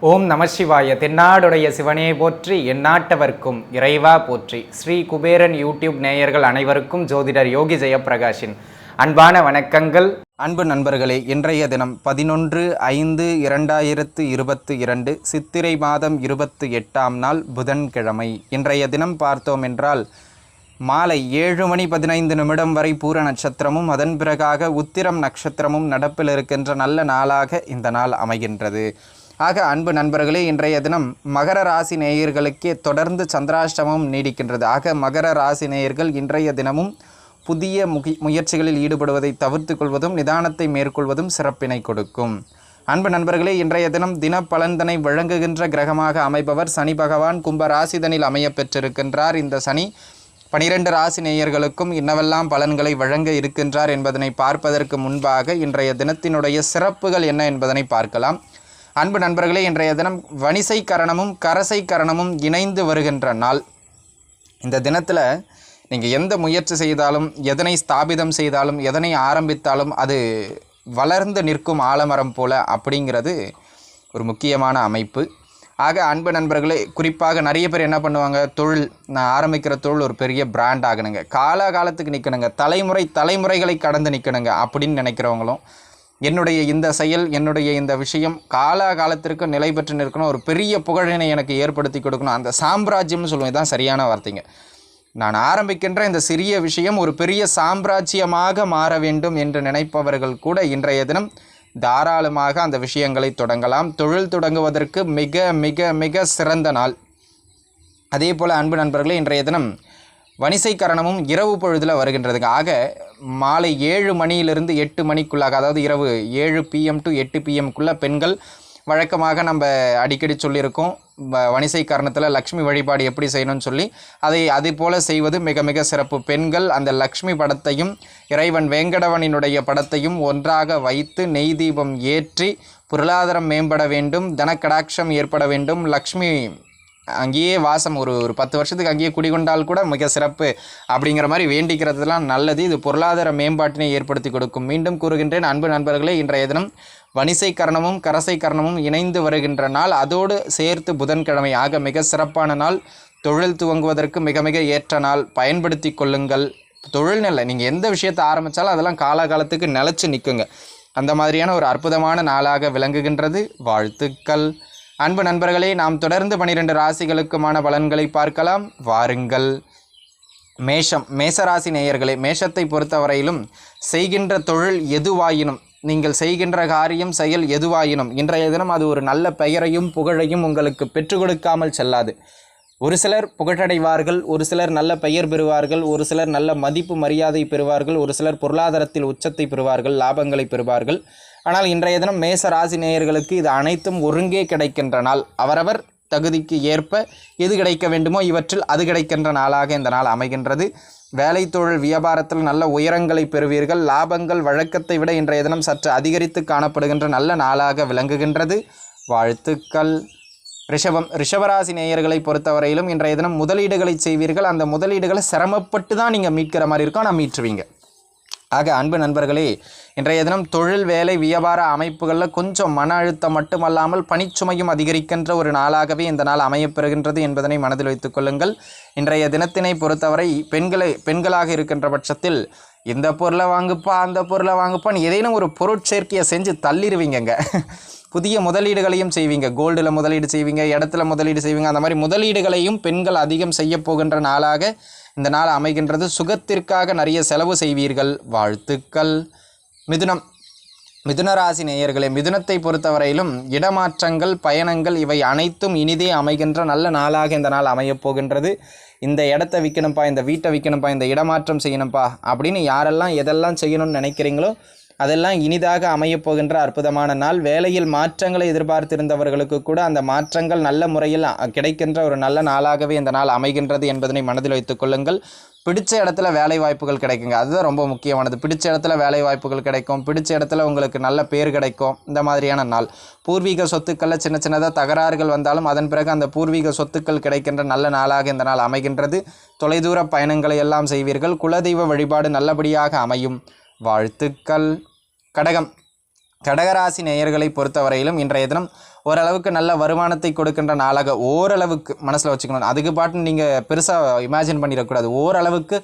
ஓம் நமசிவாய. தென்னாடுடைய சிவனே போற்றி, எந்நாட்டவர்க்கும் இறைவா போற்றி. ஸ்ரீ குபேரன் யூடியூப் நேயர்கள் அனைவருக்கும் ஜோதிடர் யோகி ஜெயப்பிரகாஷின் அன்பான வணக்கங்கள். அன்பு நண்பர்களே, இன்றைய தினம் 11/5/2022 சித்திரை மாதம் 28ஆம் நாள் புதன்கிழமை. இன்றைய தினம் பார்த்தோம் என்றால் மாலை 7:15 வரை பூர நட்சத்திரமும் அதன் பிறகாக உத்திரம் நட்சத்திரமும் நடப்பில் இருக்கின்ற நல்ல நாளாக இந்த நாள் அமைகின்றது. ஆக அன்பு நண்பர்களே, இன்றைய தினம் மகர ராசி நேயர்களுக்கே தொடர்ந்து சந்திராஷ்டமம் நீடிக்கின்றது. ஆக மகர ராசி நேயர்கள் இன்றைய தினமும் புதிய முயற்சிகளில் ஈடுபடுவதை தவிர்த்து கொள்வதும் நிதானத்தை மேற்கொள்வதும் சிறப்பினை கொடுக்கும். அன்பு நண்பர்களே, இன்றைய தினம் தின பலன்தனை வழங்குகின்ற கிரகமாக அமைப்பவர் சனி பகவான் கும்ப ராசிதனில் அமைய பெற்றிருக்கின்றார். இந்த சனி 12 ராசி நேயர்களுக்கும் இன்னவெல்லாம் பலன்களை வழங்க இருக்கின்றார் என்பதனை பார்ப்பதற்கு முன்பாக இன்றைய தினத்தினுடைய சிறப்புகள் என்ன என்பதனை பார்க்கலாம். அன்பு நண்பர்களே, இன்றைய தினம் வணிசை கரணமும் கரசை கரணமும் இணைந்து வருகின்ற நாள். இந்த தினத்தில் நீங்கள் எந்த முயற்சி செய்தாலும், எதனை ஸ்தாபிதம் செய்தாலும், எதனை ஆரம்பித்தாலும் அது வளர்ந்து நிற்கும் ஆலமரம் போல அப்படிங்கிறது ஒரு முக்கியமான அமைப்பு. ஆக அன்பு நண்பர்களே, குறிப்பாக நிறைய பேர் என்ன பண்ணுவாங்க, நான் ஆரம்பிக்கிற தொழில் ஒரு பெரிய பிராண்ட் ஆகணுங்க, காலகாலத்துக்கு நிற்கணுங்க, தலைமுறைகளை கடந்து நிற்கணுங்க அப்படின்னு நினைக்கிறவங்களும், என்னுடைய இந்த செயல், என்னுடைய இந்த விஷயம் காலகாலத்திற்கு நிலை பெற்று நிற்கணும், ஒரு பெரிய புகழினை எனக்கு ஏற்படுத்தி கொடுக்கணும், அந்த சாம்ராஜ்யம்னு சொல்லுவேன், இதுதான் சரியான வார்த்தைங்க. நான் ஆரம்பிக்கின்ற இந்த சிறிய விஷயம் ஒரு பெரிய சாம்ராஜ்யமாக மாற வேண்டும் என்று நினைப்பவர்கள் கூட இன்றைய தினம் தாராளமாக அந்த விஷயங்களை தொடங்கலாம். தொழில் தொடங்குவதற்கு மிக மிக மிக சிறந்த நாள். அதே போல் அன்பு நண்பர்களே, இன்றைய தினம் வணிசை கரணமும் இரவு பொழுதில் வருகின்றதுக்கு. ஆக மாலை 7 மணியிலிருந்து 8 மணிக்குள்ளாக, அதாவது இரவு 7 PM to 8 PM பெண்கள் வழக்கமாக நம்ம அடிக்கடி சொல்லியிருக்கோம், வணிசை கரணத்தில் லக்ஷ்மி வழிபாடு எப்படி செய்யணும்னு சொல்லி அதே போல் செய்வது மிக மிக சிறப்பு. பெண்கள் அந்த லக்ஷ்மி படத்தையும் இறைவன் வேங்கடவனினுடைய படத்தையும் ஒன்றாக வைத்து நெய் தீபம் ஏற்றி பொருளாதாரம் மேம்பட வேண்டும், தனக்கடாட்சம் ஏற்பட வேண்டும், லக்ஷ்மி அங்கேயே வாசம் ஒரு 10 வருஷத்துக்கு அங்கேயே குடிகொண்டால் கூட மிக சிறப்பு அப்படிங்கிற மாதிரி வேண்டிக்கிறதுலாம் நல்லது. இது பொருளாதார மேம்பாட்டினை ஏற்படுத்தி கொடுக்கும். மீண்டும் கூறுகின்றேன் அன்பு நண்பர்களே, இன்றைய தினம் வணிசை கரணமும் கரசை கரணமும் இணைந்து வருகின்ற நாள், அதோடு சேர்த்து புதன்கிழமை. ஆக மிக சிறப்பான நாள். தொழில் துவங்குவதற்கு மிக மிக ஏற்ற நாள். பயன்படுத்தி கொள்ளுங்கள். தொழில் நிலை நீங்கள் எந்த விஷயத்தை ஆரம்பித்தாலும் அதெல்லாம் காலகாலத்துக்கு நிலச்சி நிற்குங்க. அந்த மாதிரியான ஒரு அற்புதமான நாளாக விளங்குகின்றது. வாழ்த்துக்கள். அன்பு நண்பர்களே, நாம் தொடர்ந்து 12 ராசிகளுக்குமான பலன்களை பார்க்கலாம். வாருங்கள். மேஷராசி நேயர்களே, மேஷத்தை பொறுத்தவரையிலும் செய்கின்ற தொழில் எதுவாயினும், நீங்கள் செய்கின்ற காரியம் செயல் எதுவாயினும் இன்றைய தினம் அது ஒரு நல்ல பெயரையும் புகழையும் உங்களுக்கு பெற்றுக் கொடுக்காமல் செல்லாது. ஒரு சிலர் புகழடைவார்கள், ஒரு சிலர் நல்ல பெயர் பெறுவார்கள், ஒரு சிலர் நல்ல மதிப்பு மரியாதை பெறுவார்கள், ஒரு சிலர் பொருளாதாரத்தில் உச்சத்தை பெறுவார்கள், லாபங்களை பெறுவார்கள். ஆனால் இன்றைய தினம் மேச ராசி நேயர்களுக்கு இது அனைத்தும் ஒருங்கே கிடைக்கின்ற நாள். அவரவர் தகுதிக்கு ஏற்ப எது கிடைக்க வேண்டுமோ இவற்றில் அது கிடைக்கின்ற நாளாக இந்த நாள் அமைகின்றது. வேலை தொழில் வியாபாரத்தில் நல்ல உயரங்களை பெறுவீர்கள். லாபங்கள் வழக்கத்தை விட இன்றைய தினம் சற்று அதிகரித்து காணப்படுகின்ற நல்ல நாளாக விளங்குகின்றது. வாழ்த்துக்கள். ரிஷபராசி நேயர்களை பொறுத்தவரையிலும் இன்றைய தினம் முதலீடுகளை செய்வீர்கள். அந்த முதலீடுகளை சிரமப்பட்டு தான் நீங்கள் மீட்கிற மாதிரி இருக்கும், ஆனால் மீட்டுருவீங்க. ஆக அன்பு நண்பர்களே, இன்றைய தினம் தொழில் வேலை வியாபார அமைப்புகளில் கொஞ்சம் மன அழுத்தம் மட்டுமல்லாமல் பணிச்சுமையும் அதிகரிக்கின்ற ஒரு நாளாகவே இந்த நாள் அமையப்பெறுகின்றது என்பதனை மனதில் வைத்துக் கொள்ளுங்கள். இன்றைய தினத்தினை பொறுத்தவரை பெண்களாக இருக்கின்ற பட்சத்தில் இந்த பொருளை வாங்குப்பா அந்த பொருளை வாங்குப்பான்னு ஏதேனும் ஒரு பொருட்சேர்க்கையை செஞ்சு தள்ளிடுவீங்கங்க. புதிய முதலீடுகளையும் செய்வீங்க. கோல்டில் முதலீடு செய்வீங்க, இடத்துல முதலீடு செய்வீங்க. அந்த மாதிரி முதலீடுகளையும் பெண்கள் அதிகம் செய்ய போகின்ற நாளாக இந்த நாள் அமைகின்றது. சுகத்திற்காக நிறைய செலவு செய்வீர்கள். வாழ்த்துக்கள். மிதுன ராசி நேயர்களே, மிதுனத்தை பொறுத்தவரையிலும் இடமாற்றங்கள் பயணங்கள் இவை அனைத்தும் இனிதே அமைகின்ற நல்ல நாளாக இந்த நாள் அமையப் போகின்றது. இந்த இடத்த விற்கணும்ப்பா, இந்த வீட்டை விற்கணும்ப்பா, இந்த இடமாற்றம் செய்யணும்ப்பா அப்படின்னு யாரெல்லாம் எதெல்லாம் செய்யணும்னு நினைக்கிறீங்களோ அதெல்லாம் இனிதாக அமையப்போகின்ற அற்புதமான நாள். வேலையில் மாற்றங்களை எதிர்பார்த்திருந்தவர்களுக்கு கூட அந்த மாற்றங்கள் நல்ல முறையில் கிடைக்கின்ற ஒரு நல்ல நாளாகவே இந்த நாள் அமைகின்றது என்பதனை மனதில் வைத்துக் கொள்ளுங்கள். பிடிச்ச இடத்துல வேலை வாய்ப்புகள் கிடைக்குங்க. அதுதான் ரொம்ப முக்கியமானது. பிடிச்ச இடத்துல வேலை வாய்ப்புகள் கிடைக்கும், பிடிச்ச இடத்துல உங்களுக்கு நல்ல பேர் கிடைக்கும். இந்த மாதிரியான நாள். பூர்வீக சொத்துக்களில் சின்ன சின்னதாக தகராறுகள் வந்தாலும் அதன் பிறகு அந்த பூர்வீக சொத்துக்கள் கிடைக்கின்ற நல்ல நாளாக இந்த நாள் அமைகின்றது. தொலைதூர பயணங்களை எல்லாம் செய்வீர்கள். குலதெய்வ வழிபாடு நல்லபடியாக அமையும். வாழ்த்துக்கள். கடகம். கடகராசி நேயர்களை பொறுத்தவரையிலும் இன்றைய தினம் ஓரளவுக்கு நல்ல வருமானத்தை கொடுக்கின்ற நாளாக, ஓரளவுக்கு மனசில் வச்சுக்கணும், அதுக்கு பாட்டு நீங்கள் பெருசாக இமேஜின் பண்ணிடக்கூடாது. ஓரளவுக்கு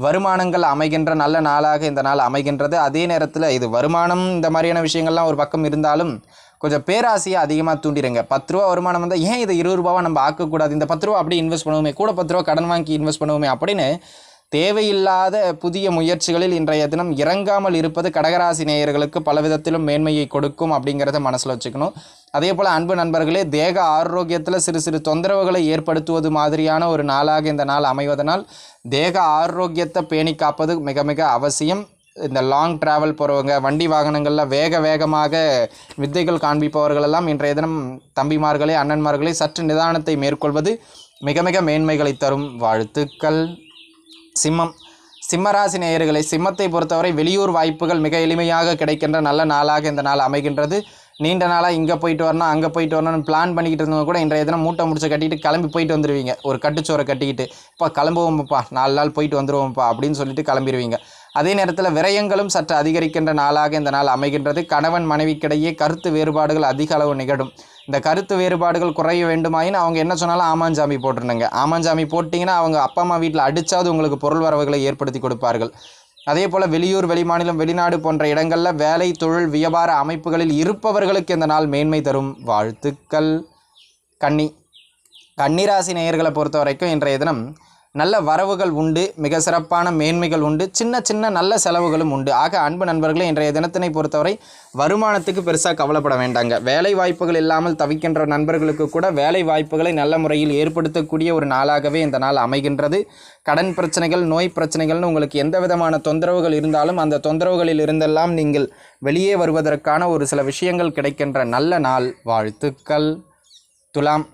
வருமானங்கள் அமைகின்ற நல்ல நாளாக இந்த நாள் அமைகின்றது. அதே நேரத்தில் இது வருமானம் இந்த மாதிரியான விஷயங்கள்லாம் ஒரு பக்கம் இருந்தாலும் கொஞ்சம் பேராசையை அதிகமாக தூண்டிடுங்க. 10 ரூபா வருமானம் வந்தால் ஏன் இதை 20 ரூபாவாக நம்ம ஆக்கக்கூடாது, இந்த 10 ரூபா அப்படியே இன்வெஸ்ட் பண்ணுவோமே, கூட 10 ரூபா கடன் வாங்கி இன்வெஸ்ட் பண்ணுவோமே அப்படின்னு தேவையில்லாத புதிய முயற்சிகளில் இன்றைய தினம் இறங்காமல் இருப்பது கடகராசி நேயர்களுக்கு பலவிதத்திலும் மேன்மையை கொடுக்கும் அப்படிங்கிறத மனசில் வச்சுக்கணும். அதே போல் அன்பு நண்பர்களே, தேக ஆரோக்கியத்தில் சிறு சிறு தொந்தரவுகளை ஏற்படுத்துவது மாதிரியான ஒரு நாளாக இந்த நாள் அமைவதனால் தேக ஆரோக்கியத்தை பேணி காப்பது மிக மிக அவசியம். இந்த லாங் ட்ராவல் போகிறவங்க, வண்டி வாகனங்களில் வேகமாக வித்தைகள் காண்பிப்பவர்களெல்லாம் இன்றைய தினம் தம்பிமார்களே அண்ணன்மார்களே சற்று நிதானத்தை மேற்கொள்வது மிக மிக மேன்மைகளை தரும். வாழ்த்துக்கள். சிம்மம். சிம்மராசி நேயர்களை, சிம்மத்தை பொறுத்தவரை வெளியூர் வாய்ப்புகள் மிக எளிமையாக கிடைக்கின்ற நல்ல நாளாக இந்த நாள் அமைகின்றது. நீண்ட நாளாக இங்கே போயிட்டு வரணும் அங்கே போயிட்டு வரணும்னு பிளான் பண்ணிக்கிட்டு இருந்தவங்க கூட இன்றைய தினம் மூட்டை முடிச்சு கட்டிட்டு கிளம்பி போயிட்டு வந்துடுவீங்க. ஒரு கட்டுச்சோரை கட்டிக்கிட்டு இப்போ கிளம்புவோம்ப்பா, 4 நாள் போயிட்டு வந்துடுவோம்ப்பா அப்படின்னு சொல்லிட்டு கிளம்பிடுவீங்க. அதே நேரத்தில் விரயங்களும் சற்று அதிகரிக்கின்ற நாளாக இந்த நாள் அமைகின்றது. கணவன் மனைவிக்கிடையே கருத்து வேறுபாடுகள் அதிக அளவு நிகழும். இந்த கருத்து வேறுபாடுகள் குறைய வேண்டுமாயின் அவங்க என்ன சொன்னாலும் ஆமாஞ்சாமி போட்டுருணுங்க. ஆமாஞ்சாமி போட்டிங்கன்னா அவங்க அப்பா அம்மா வீட்டில் அடித்தாவது உங்களுக்கு பொருள் வரவுகளை ஏற்படுத்தி கொடுப்பார்கள். அதே போல் வெளியூர் வெளிமாநிலம் வெளிநாடு போன்ற இடங்களில் வேலை தொழில் வியாபார அமைப்புகளில் இருப்பவர்களுக்கு இந்த நாள் மேன்மை தரும். வாழ்த்துக்கள். கன்னி. கன்னிராசி நேயர்களை பொறுத்த வரைக்கும் இன்றைய தினம் நல்ல வரவுகள் உண்டு, மிக சிறப்பான மேன்மைகள் உண்டு, சின்ன சின்ன நல்ல செலவுகளும் உண்டு. ஆக அன்பு நண்பர்களே, இன்றைய தினத்தினை பொறுத்தவரை வருமானத்துக்கு பெருசாக கவலைப்பட வேண்டாங்க. வேலை வாய்ப்புகள் இல்லாமல் தவிக்கின்ற நண்பர்களுக்கு கூட வேலை வாய்ப்புகளை நல்ல முறையில் ஏற்படுத்தக்கூடிய ஒரு நாளாகவே இந்த நாள் அமைகின்றது. கடன் பிரச்சனைகள், நோய் பிரச்சனைகள்னு உங்களுக்கு எந்த விதமான தொந்தரவுகள் இருந்தாலும் அந்த தொந்தரவுகளில் இருந்தெல்லாம் நீங்கள் வெளியே வருவதற்கான ஒரு சில விஷயங்கள் கிடைக்கின்ற நல்ல நாள். வாழ்த்துக்கள். துலாம்.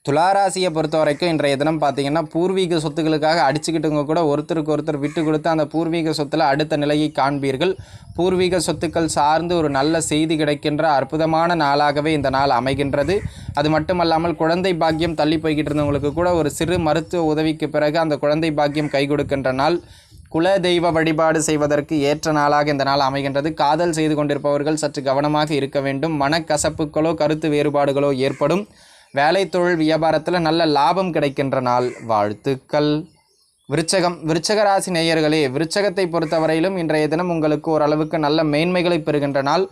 துளாராசியை பொறுத்த வரைக்கும் இன்றைய தினம் பார்த்திங்கன்னா பூர்வீக சொத்துக்களுக்காக அடிச்சுக்கிட்டவங்க கூட ஒருத்தருக்கு ஒருத்தர் விட்டு கொடுத்து அந்த பூர்வீக சொத்தில் அடுத்த நிலையை காண்பீர்கள். பூர்வீக சொத்துக்கள் சார்ந்து ஒரு நல்ல செய்தி கிடைக்கின்ற அற்புதமான நாளாகவே இந்த நாள் அமைகின்றது. அது மட்டுமல்லாமல் குழந்தை பாக்கியம் தள்ளி போய்கிட்டு இருந்தவங்களுக்கு கூட ஒரு சிறு மருத்துவ உதவிக்கு பிறகு அந்த குழந்தை பாக்கியம் கை கொடுக்கின்ற நாள். குல தெய்வ வழிபாடு செய்வதற்கு ஏற்ற நாளாக இந்த நாள் அமைகின்றது. காதல் செய்து கொண்டிருப்பவர்கள் சற்று கவனமாக இருக்க வேண்டும். மனக்கசப்புகளோ கருத்து வேறுபாடுகளோ ஏற்படும். வேலை தொழில் வியாபாரத்தில் நல்ல லாபம் கிடைக்கின்ற நாள். வாழ்த்துக்கள். விருச்சகம். விருச்சக ராசி நேயர்களே, விருச்சகத்தை பொறுத்தவரையிலும் இன்றைய தினம் உங்களுக்கு ஓரளவுக்கு நல்ல மேன்மைகளை பெறுகின்ற நாள்.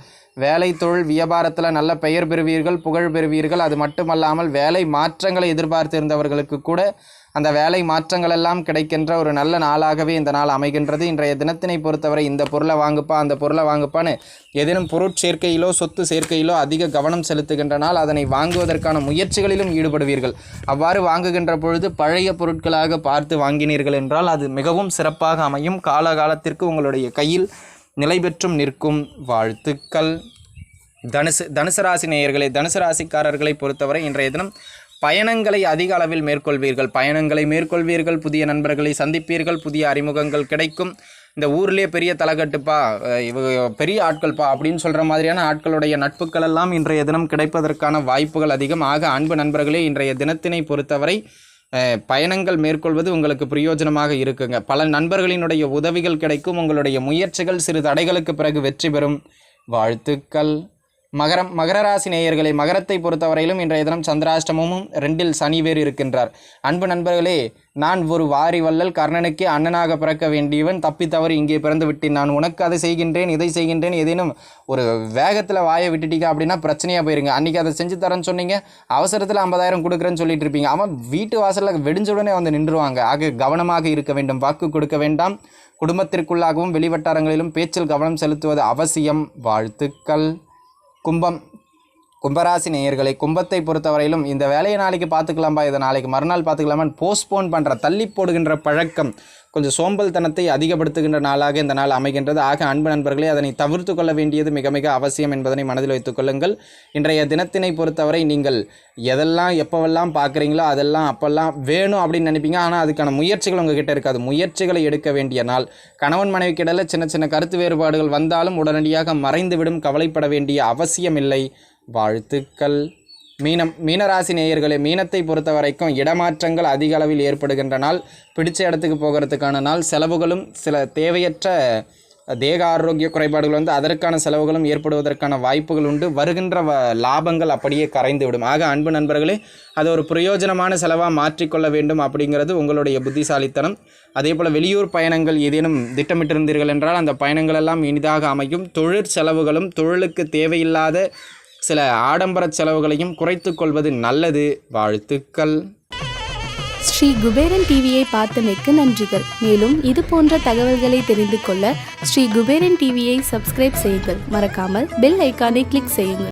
வேலை தொழில் வியாபாரத்தில் நல்ல பெயர் பெறுவீர்கள், புகழ் பெறுவீர்கள். அது மட்டுமல்லாமல் வேலை மாற்றங்களை எதிர்பார்த்திருந்தவர்களுக்கு கூட அந்த வேலை மாற்றங்கள் எல்லாம் கிடைக்கின்ற ஒரு நல்ல நாளாகவே இந்த நாள் அமைகின்றது. இன்றைய தினத்தினை பொறுத்தவரை இந்த பொருளை வாங்குப்பா அந்த பொருளை வாங்குப்பான்னு ஏதேனும் பொருட்சேர்க்கையிலோ சொத்து சேர்க்கையிலோ அதிக கவனம் செலுத்துகின்ற நாள். அதனை வாங்குவதற்கான முயற்சிகளிலும் ஈடுபடுவீர்கள். அவ்வாறு வாங்குகின்ற பொழுது பழைய பொருட்களாக பார்த்து வாங்கினீர்கள் என்றால் அது மிகவும் சிறப்பாக அமையும். காலகாலத்திற்கு உங்களுடைய கையில் நிலை பெற்றும் நிற்கும். வாழ்த்துக்கள். தனுசு ராசி நேயர்களே, தனுசு ராசிக்காரர்களை பொறுத்தவரை இன்றைய தினம் பயணங்களை அதிக அளவில் மேற்கொள்வீர்கள். புதிய நண்பர்களை சந்திப்பீர்கள். புதிய அறிமுகங்கள் கிடைக்கும். இந்த ஊர்லேயே பெரிய தலைக்கட்டுப்பா, பெரிய ஆட்கள்ப்பா அப்படின்னு சொல்கிற மாதிரியான ஆட்களுடைய நட்புகள் எல்லாம் இன்றைய தினம் கிடைப்பதற்கான வாய்ப்புகள் அதிகம். ஆக அன்பு நண்பர்களே, இன்றைய தினத்தினை பொறுத்தவரை பயணங்கள் மேற்கொள்வது உங்களுக்கு பிரயோஜனமாக இருக்குங்க. பல நண்பர்களினுடைய உதவிகள் கிடைக்கும். உங்களுடைய முயற்சிகள் சிறு தடைகளுக்கு பிறகு வெற்றி பெறும். வாழ்த்துக்கள். மகர ராசி நேயர்களே, மகரத்தை பொறுத்தவரையிலும் இன்றைய தினம் சந்திராஷ்டமமும் 2இல் சனி வேறு இருக்கின்றார். அன்பு நண்பர்களே, நான் ஒரு வாரி வள்ளல், கர்ணனுக்கே அண்ணனாக பிறக்க வேண்டியவன், தப்பி தவறு இங்கே பிறந்து விட்டேன், நான் உனக்கு அதை செய்கின்றேன் இதை செய்கின்றேன், ஏதேனும் ஒரு வேகத்தில் வாயை விட்டுட்டீங்க அப்படின்னா பிரச்சனையாக போயிருங்க. அன்றைக்கி அதை செஞ்சு தரேன்னு சொன்னீங்க, அவசரத்தில் 50,000 கொடுக்குறேன்னு சொல்லிட்டு இருப்பீங்க. அவன் வீட்டு வாசலில் வெடிஞ்ச உடனே வந்து நின்றுவாங்க. ஆக கவனமாக இருக்க வேண்டும். வாக்கு கொடுக்க வேண்டாம். குடும்பத்திற்குள்ளாகவும் வெளிவட்டாரங்களிலும் பேச்சில் கவனம் செலுத்துவது அவசியம். வாழ்த்துக்கள். கும்பராசி நேயர்களை, கும்பத்தை பொறுத்தவரையிலும் இந்த வேலையை நாளைக்கு பார்த்துக்கலாம்பா, இதை நாளைக்கு மறுநாள் பார்த்துக்கலாமான்னு போஸ்ட்போன் பண்ணுற தள்ளி போடுகின்ற பழக்கம் கொஞ்சம் சோம்பல்தனத்தை அதிகப்படுத்துகின்ற நாளாக இந்த நாள் அமைகின்றது. ஆக அன்பு நண்பர்களே, அதனை தவிர்த்து கொள்ள வேண்டியது மிக மிக அவசியம் என்பதனை மனதில் வைத்துக் கொள்ளுங்கள். இன்றைய தினத்தினை பொறுத்தவரை நீங்கள் எதெல்லாம் எப்போவெல்லாம் பார்க்குறீங்களோ அதெல்லாம் அப்போல்லாம் வேணும் அப்படின்னு நினைப்பீங்க. ஆனால் அதுக்கான முயற்சிகள் உங்ககிட்ட இருக்காது. முயற்சிகளை எடுக்க வேண்டிய நாள். கணவன் மனைவிக்கிடையில சின்ன சின்ன கருத்து வேறுபாடுகள் வந்தாலும் உடனடியாக மறைந்துவிடும். கவலைப்பட வேண்டிய அவசியம் இல்லை. வாழ்த்துக்கள். மீனராசி நேயர்களே, மீனத்தை பொறுத்த வரைக்கும் இடமாற்றங்கள் அதிக அளவில் ஏற்படுகின்ற நாள். பிடிச்ச இடத்துக்கு போகிறதுக்கான நாள். செலவுகளும் சில தேவையற்ற தேக ஆரோக்கிய குறைபாடுகள் வந்து அதற்கான செலவுகளும் ஏற்படுவதற்கான வாய்ப்புகள் உண்டு. வருகின்ற லாபங்கள் அப்படியே கரைந்து விடும். ஆக அன்பு நண்பர்களே, அதை ஒரு பிரயோஜனமான செலவாக மாற்றிக்கொள்ள வேண்டும் அப்படிங்கிறது உங்களுடைய புத்திசாலித்தனம். அதே போல் வெளியூர் பயணங்கள் ஏதேனும் திட்டமிட்டிருந்தீர்கள் என்றால் அந்த பயணங்கள் எல்லாம் இனிதாக அமையும். தொழிற் செலவுகளும் தொழிலுக்கு தேவையில்லாத சில ஆடம்பர செலவுகளையும் குறைத்து கொள்வது நல்லது. வாழ்த்துக்கள். ஸ்ரீ குபேரன் டிவியை பார்த்தமைக்கு நன்றிகள். மேலும் இது போன்ற தகவல்களை தெரிந்து கொள்ள ஸ்ரீ குபேரன் டிவியை சப்ஸ்கிரைப் செய்யுங்கள். மறக்காமல் பெல் ஐக்கானை கிளிக் செய்யுங்கள்.